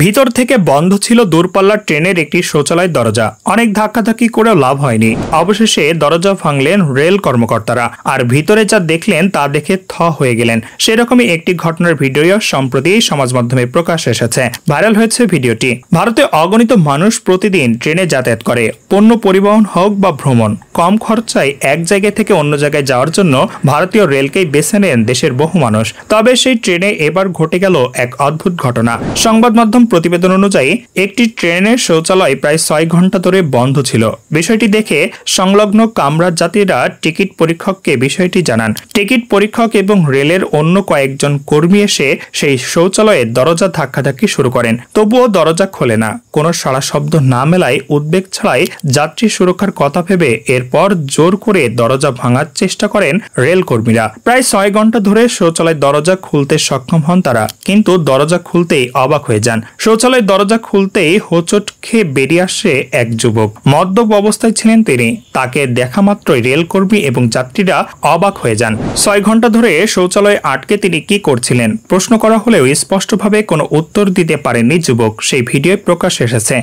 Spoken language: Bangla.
ভিতর থেকে বন্ধ ছিল দূরপাল্লার ট্রেনের একটি শৌচালয়ের দরজা। অনেক ধাক্কাধাক্কি করেও লাভ হয়নি। অবশেষে দরজা ভাঙলেন রেল কর্মকর্তারা, আর ভিতরে যা দেখলেন তা দেখে থ হয়ে গেলেন। সেরকমই একটি ঘটনার ভিডিও সম্প্রতি সমাজ মাধ্যমে প্রকাশ এসেছে। ভাইরাল হয়েছে ভিডিওটি। ভারতে অগণিত মানুষ প্রতিদিন ট্রেনে যাতায়াত করে। পণ্য পরিবহন হোক বা ভ্রমণ, কম খরচায় এক জায়গা থেকে অন্য জায়গায় যাওয়ার জন্য ভারতীয় রেলকেই বেছে নেন দেশের বহু মানুষ। তবে সেই ট্রেনে এবার ঘটে গেল এক অদ্ভুত ঘটনা। সংবাদ মাধ্যম প্রতিবেদন অনুযায়ী একটি ট্রেনের শৌচালয় প্রায় 6 ঘন্টা ধরে বন্ধ ছিল। বিষয়টি দেখে সংলগ্ন কামরার যাত্রীরা টিকিট পরীক্ষককে বিষয়টি জানান। টিকিট পরীক্ষক এবং রেলের অন্য কয়েকজন কর্মী এসে সেই শৌচালয়ের দরজা ধাক্কাধাক্কি শুরু করেন। তবুও দরজা খোলে না। কোনো সাড়া শব্দ না মেলায় উদ্বেগ ছাড়াই যাত্রী সুরক্ষার কথা ভেবে এরপর জোর করে দরজা ভাঙার চেষ্টা করেন রেল কর্মীরা। প্রায় 6 ঘন্টা ধরে শৌচালয়ের দরজা খুলতে সক্ষম হন তারা, কিন্তু দরজা খুলতেই অবাক হয়ে যান। শৌচালয়ের দরজা খুলতেই হোঁচট খেয়ে বেরিয়ে আসে এক যুবক। মদ্যপ অবস্থায় ছিলেন তিনি। তাকে দেখা মাত্রই রেলকর্মী এবং যাত্রীরা অবাক হয়ে যান। 6 ঘন্টা ধরে শৌচালয়ে আটকে তিনি কি করছিলেন প্রশ্ন করা হলেও স্পষ্টভাবে কোনো উত্তর দিতে পারেননি যুবক। সেই ভিডিও প্রকাশ এসেছে।